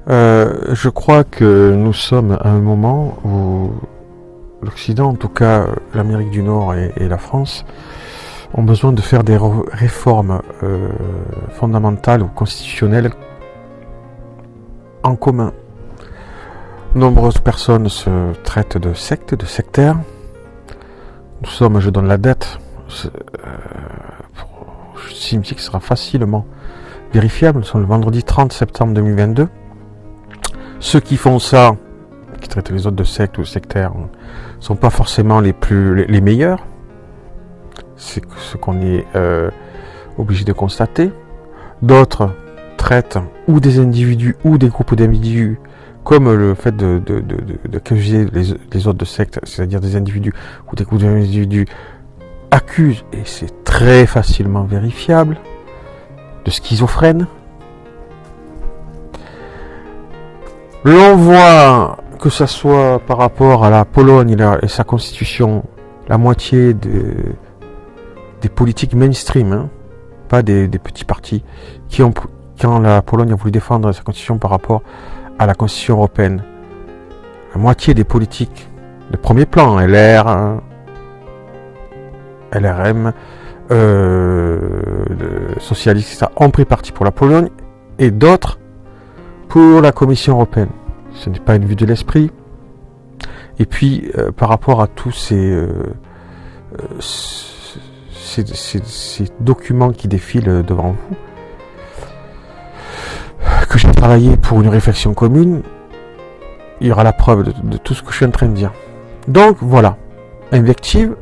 Je crois que nous sommes à un moment où l'Occident, en tout cas l'Amérique du Nord et la France, ont besoin de faire des réformes fondamentales ou constitutionnelles en commun. Nombreuses personnes se traitent de sectes, de sectaires. Nous sommes, je donne la date, qui sera facilement vérifiable. Nous sommes le vendredi 30 septembre 2022. Ceux qui font ça, qui traitent les autres de sectes ou sectaires, ne sont pas forcément les meilleurs. C'est ce qu'on est obligé de constater. D'autres traitent ou des individus ou des groupes d'individus, comme le fait d'accuser les autres de sectes, c'est-à-dire des individus ou des groupes d'individus, accusent, et c'est très facilement vérifiable, de schizophrènes. L'on voit que ça soit par rapport à la Pologne et sa constitution, la moitié des politiques mainstream, pas des petits partis, quand la Pologne a voulu défendre sa constitution par rapport à la constitution européenne, la moitié des politiques de premier plan, LR, LRM, socialistes, etc., ont pris parti pour la Pologne, et d'autres pour la Commission européenne. Ce n'est pas une vue de l'esprit. Et puis, par rapport à tous ces documents qui défilent devant vous, que j'ai travaillé pour une réflexion commune, il y aura la preuve de tout ce que je suis en train de dire. Donc, voilà. Invective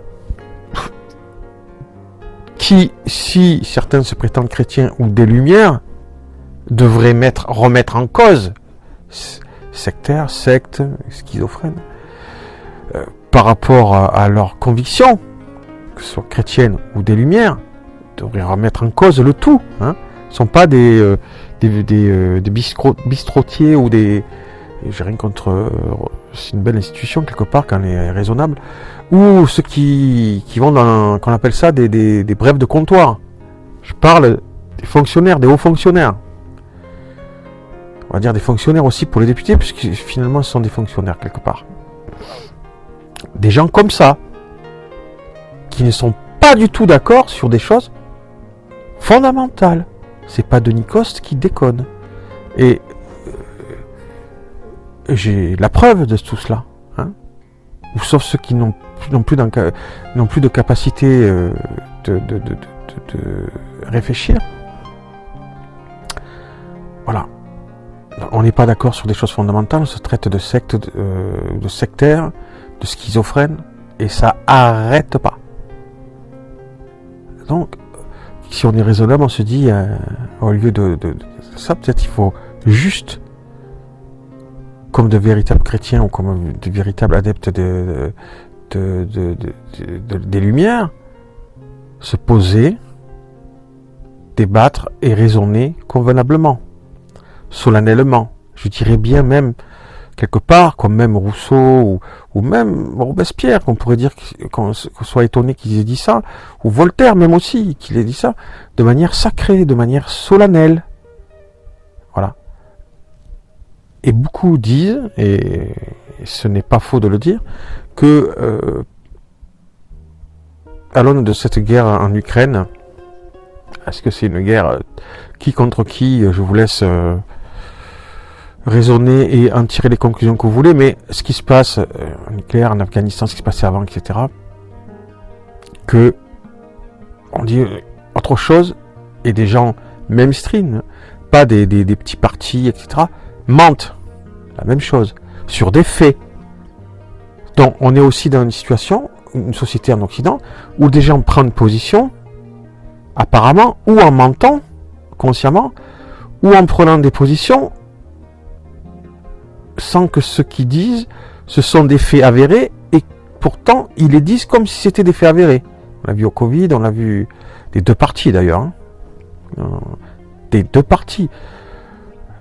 qui, si certains se prétendent chrétiens ou des Lumières, devraient remettre en cause sectaires, sectes, schizophrènes, par rapport à leurs convictions, que ce soit chrétiennes ou des Lumières, devraient remettre en cause le tout. Ce ne sont pas des bistrotiers ou des... J'ai rien contre... c'est une belle institution quelque part quand elle est raisonnable. Ou ceux qui vont dans... qu'on appelle ça des brefs de comptoir. Je parle des fonctionnaires, des hauts fonctionnaires. On va dire des fonctionnaires aussi pour les députés, puisque finalement ce sont des fonctionnaires quelque part. Des gens comme ça, qui ne sont pas du tout d'accord sur des choses fondamentales. C'est pas Denis Coste qui déconne. Et j'ai la preuve de tout cela. Ou sauf ceux qui n'ont plus de capacité de réfléchir. Voilà. On n'est pas d'accord sur des choses fondamentales, on se traite de sectes, de sectaires, de schizophrènes, et ça arrête pas. Donc, si on est raisonnable, on se dit, au lieu de ça, peut-être il faut juste, comme de véritables chrétiens ou comme de véritables adeptes des Lumières, se poser, débattre et raisonner convenablement. Solennellement, je dirais bien même quelque part, comme même Rousseau ou même Robespierre, qu'on pourrait dire qu'on soit étonné qu'ils aient dit ça, ou Voltaire même aussi, qu'il ait dit ça, de manière sacrée, de manière solennelle. Voilà. Et beaucoup disent, et ce n'est pas faux de le dire, que à l'aune de cette guerre en Ukraine, est-ce que c'est une guerre qui contre qui, je vous laisse raisonner et en tirer les conclusions que vous voulez, mais ce qui se passe en nucléaire, en Afghanistan, ce qui se passait avant, etc., que on dit autre chose, et des gens mainstream, pas des petits partis, etc., mentent la même chose, sur des faits. Donc on est aussi dans une situation, une société en Occident, où des gens prennent position, apparemment, ou en mentant, consciemment, ou en prenant des positions, sans que ce qu'ils disent, ce sont des faits avérés, et pourtant, ils les disent comme si c'était des faits avérés. On l'a vu au Covid, on l'a vu des deux parties d'ailleurs. Des deux parties.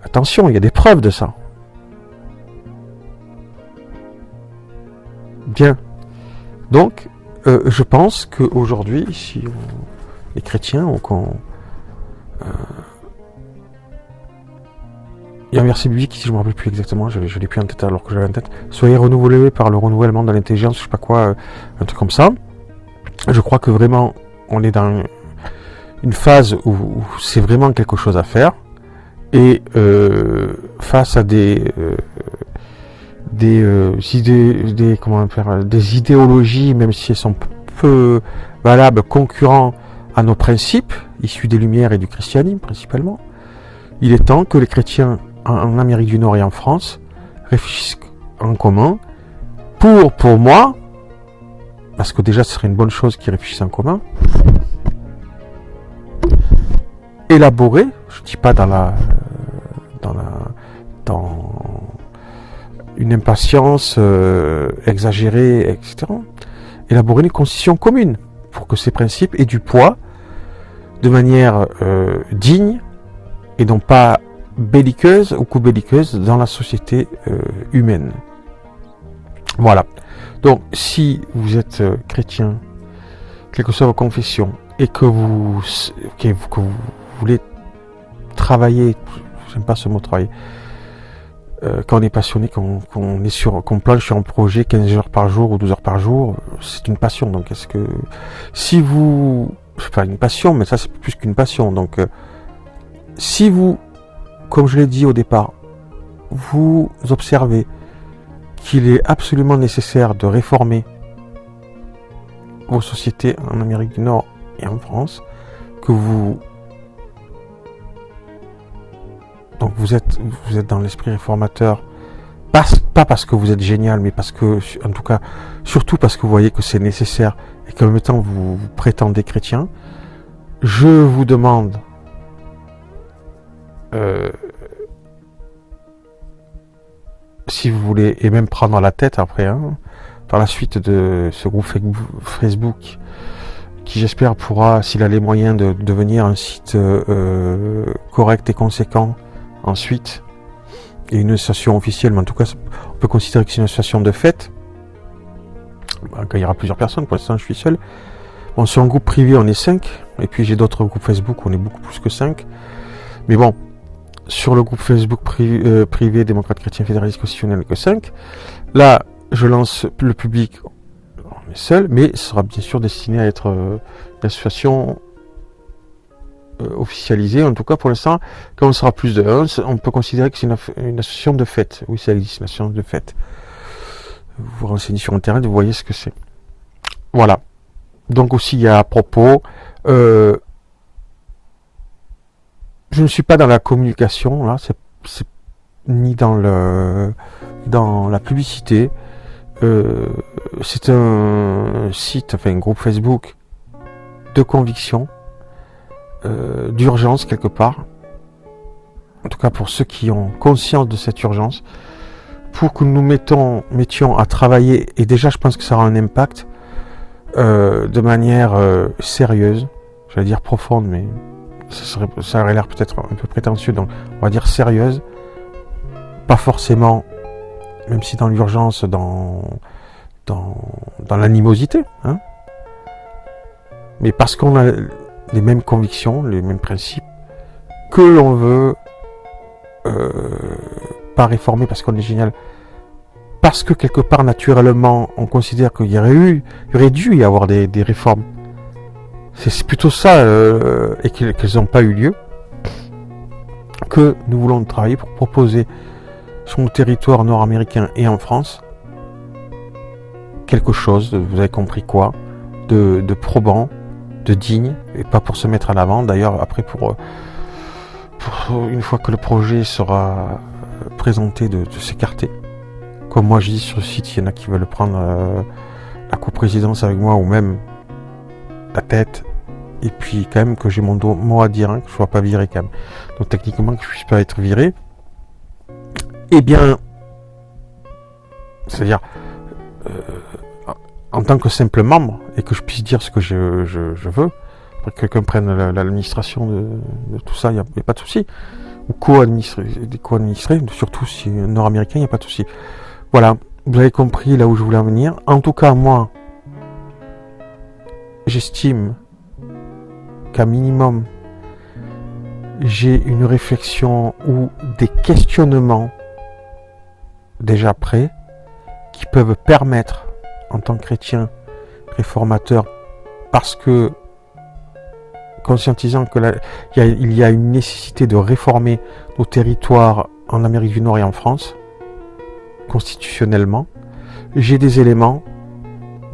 Attention, il y a des preuves de ça. Bien. Donc, je pense qu'aujourd'hui, si les chrétiens, ou il y a un verset biblique, si je ne me rappelle plus exactement, je l'ai plus en tête alors que j'avais en tête. Soyez renouvelés par le renouvellement de l'intelligence, je sais pas quoi, un truc comme ça. Je crois que vraiment, on est dans une phase où c'est vraiment quelque chose à faire. Et face à des idéologies, même si elles sont peu valables, concurrents à nos principes, issus des Lumières et du christianisme principalement, il est temps que les chrétiens en Amérique du Nord et en France réfléchissent en commun pour moi, parce que déjà ce serait une bonne chose qu'ils réfléchissent en commun, élaborer, je ne dis pas dans une impatience exagérée, etc. Élaborer une constitution commune pour que ces principes aient du poids de manière digne et non pas belliqueuse ou co-belliqueuse dans la société humaine. Voilà. Donc, si vous êtes chrétien, quelle que soit votre confession, et que vous voulez travailler, j'aime pas ce mot travailler, quand on est passionné, qu'on planche sur un projet 15 heures par jour ou 12 heures par jour, c'est une passion. Donc, est-ce que si vous, c'est pas une passion, mais ça c'est plus qu'une passion. Donc, si vous, comme je l'ai dit au départ, vous observez qu'il est absolument nécessaire de réformer vos sociétés en Amérique du Nord et en France, que vous êtes dans l'esprit réformateur, pas parce que vous êtes génial, mais parce que, en tout cas, surtout parce que vous voyez que c'est nécessaire et qu'en même temps vous prétendez chrétien, je vous demande si vous voulez, et même prendre la tête après, par la suite de ce groupe Facebook, qui j'espère pourra, s'il a les moyens, de devenir un site correct et conséquent ensuite, et une association officielle, mais en tout cas, on peut considérer que c'est une association de fait, quand il y aura plusieurs personnes, pour l'instant je suis seul. Bon, sur un groupe privé on est 5, et puis j'ai d'autres groupes Facebook où on est beaucoup plus que 5, mais bon, sur le groupe Facebook privé démocrate chrétien fédéraliste constitutionnel que 5. Là, je lance le public, on est seul, mais ce sera bien sûr destiné à être une association officialisée. En tout cas, pour l'instant, quand on sera plus de 1, on peut considérer que c'est une association de fait. Oui, ça existe, une association de fait. Vous vous renseignez sur Internet, vous voyez ce que c'est. Voilà. Donc aussi, il y a à propos... je ne suis pas dans la communication, là, c'est ni dans la publicité. C'est un site, enfin un groupe Facebook de conviction, d'urgence quelque part. En tout cas pour ceux qui ont conscience de cette urgence, pour que nous mettions à travailler, et déjà je pense que ça aura un impact de manière sérieuse, j'allais dire profonde, mais ça aurait l'air peut-être un peu prétentieux, donc on va dire sérieuse, pas forcément, même si dans l'urgence, dans l'animosité, mais parce qu'on a les mêmes convictions, les mêmes principes, que l'on veut pas réformer parce qu'on est génial, parce que quelque part naturellement on considère qu'il y aurait dû y avoir des réformes. C'est plutôt ça, et qu'elles n'ont pas eu lieu, que nous voulons travailler pour proposer sur le territoire nord-américain et en France quelque chose, vous avez compris quoi, de probant, de digne, et pas pour se mettre en avant. D'ailleurs, après, pour une fois que le projet sera présenté, de s'écarter. Comme moi je dis sur le site, il y en a qui veulent prendre la coprésidence avec moi, ou même la tête, et puis quand même que j'ai mon mot à dire, que je ne sois pas viré quand même. Donc techniquement que je ne puisse pas être viré, eh bien, c'est-à-dire en tant que simple membre, et que je puisse dire ce que je veux, pour que quelqu'un prenne l'administration de tout ça, il n'y a pas de souci. Ou co-administrer, surtout si nord-américain, il n'y a pas de souci. Voilà, vous avez compris là où je voulais en venir. En tout cas, moi, j'estime qu'à minimum, j'ai une réflexion ou des questionnements déjà prêts qui peuvent permettre, en tant que chrétien réformateur, parce que conscientisant il y a une nécessité de réformer nos territoires en Amérique du Nord et en France, constitutionnellement, j'ai des éléments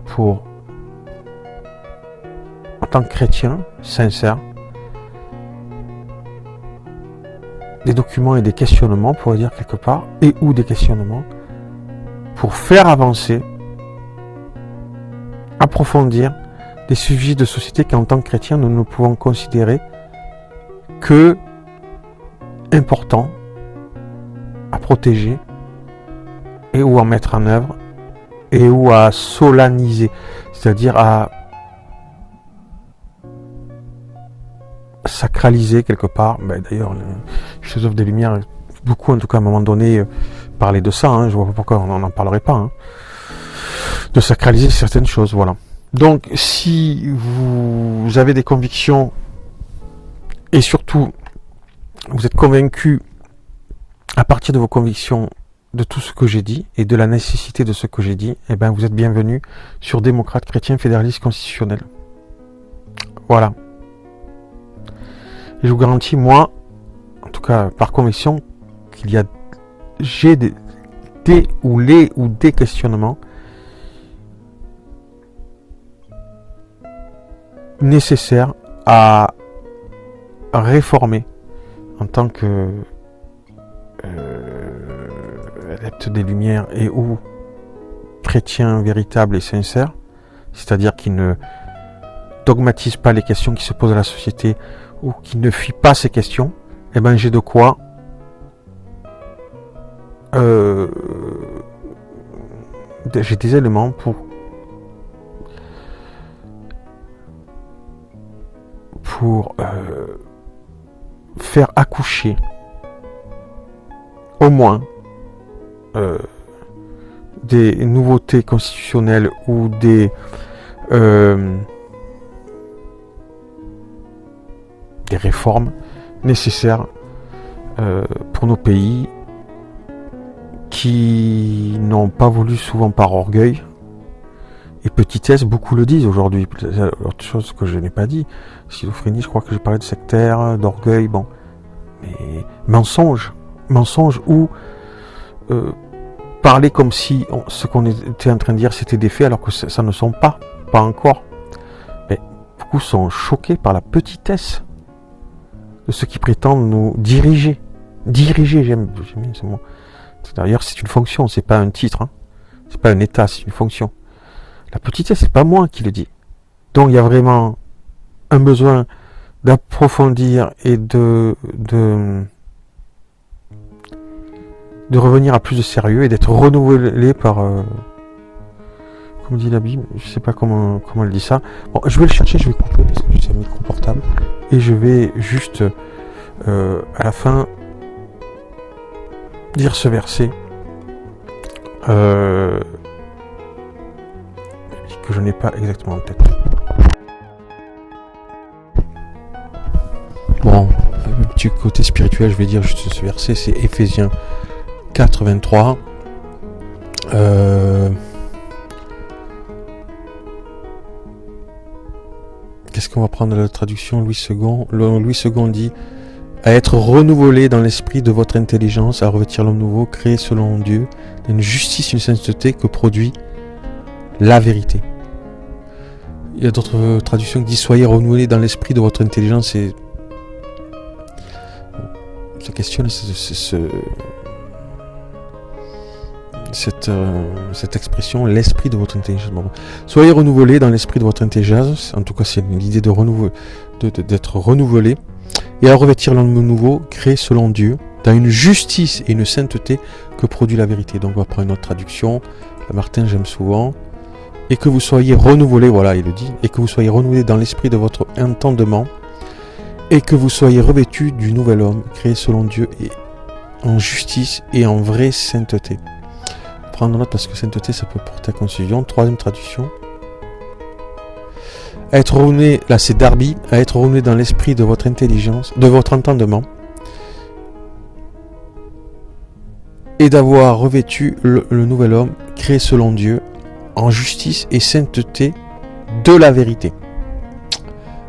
pour, en tant que chrétien sincère, des documents et des questionnements, pour dire quelque part, et ou des questionnements, pour faire avancer, approfondir des sujets de société qu'en tant que chrétien, nous ne pouvons considérer que importants à protéger et ou à mettre en œuvre et ou à solenniser, c'est-à-dire à sacraliser quelque part. D'ailleurs, les philosophes des Lumières, beaucoup en tout cas à un moment donné, parlaient de ça, je vois pas pourquoi on n'en parlerait pas, de sacraliser certaines choses, voilà. Donc, si vous avez des convictions, et surtout, vous êtes convaincu, à partir de vos convictions, de tout ce que j'ai dit, et de la nécessité de ce que j'ai dit, vous êtes bienvenus sur Démocrate Chrétien Fédéraliste Constitutionnel. Voilà. Et je vous garantis, moi, en tout cas par conviction, j'ai des questionnements nécessaires à réformer en tant que adepte des Lumières et ou chrétien véritable et sincère, c'est-à-dire qui ne dogmatise pas les questions qui se posent à la société ou qui ne fuit pas ces questions, j'ai de quoi j'ai des éléments pour faire accoucher au moins des nouveautés constitutionnelles ou des réformes nécessaires pour nos pays qui n'ont pas voulu, souvent par orgueil et petitesse, beaucoup le disent aujourd'hui. Autre chose que je n'ai pas dit, schizophrénie, je crois que j'ai parlé de sectaire, d'orgueil, mais mensonge ou parler comme si ce qu'on était en train de dire c'était des faits alors que ça ne sont pas encore. Mais beaucoup sont choqués par la petitesse de ceux qui prétendent nous diriger. J'aime bien ce mot. D'ailleurs, c'est une fonction, c'est pas un titre, c'est pas un état, c'est une fonction. La petitesse, c'est pas moi qui le dis. Donc il y a vraiment un besoin d'approfondir et de revenir à plus de sérieux et d'être renouvelé par comme dit la Bible, je sais pas comment elle dit ça. Bon, je vais le chercher, je vais couper parce que c'est un micro portable et je vais juste à la fin dire ce verset que je n'ai pas exactement en tête. Bon, un petit côté spirituel, je vais dire juste ce verset, c'est Éphésiens 4, 23. Qu'est-ce qu'on va prendre de la traduction Louis II dit à être renouvelé dans l'esprit de votre intelligence, à revêtir l'homme nouveau, créé selon Dieu, d'une justice, une sainteté que produit la vérité. Il y a d'autres traductions qui disent soyez renouvelés dans l'esprit de votre intelligence. Et je questionne cette expression, l'esprit de votre intelligence. Soyez renouvelés dans l'esprit de votre intelligence. En tout cas, c'est l'idée d'être renouvelé. Et à revêtir l'homme nouveau, créé selon Dieu, dans une justice et une sainteté que produit la vérité. Donc on va prendre une autre traduction. Martin, j'aime souvent. Et que vous soyez renouvelés, voilà, il le dit, et que vous soyez renouvelés dans l'esprit de votre entendement, et que vous soyez revêtus du nouvel homme, créé selon Dieu, et en justice et en vraie sainteté. Prendre note parce que sainteté, ça peut porter à confusion. Troisième traduction. à être revenu, là c'est Darby, à être revenu dans l'esprit de votre intelligence, de votre entendement, et d'avoir revêtu le nouvel homme, créé selon Dieu, en justice et sainteté de la vérité.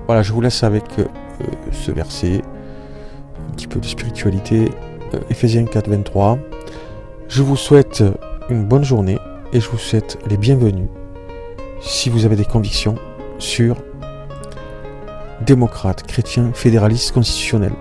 Voilà, je vous laisse avec ce verset, un petit peu de spiritualité, Ephésiens 4, 23. Je vous souhaite une bonne journée et je vous souhaite les bienvenus si vous avez des convictions sur démocrate, chrétien, fédéraliste, constitutionnel.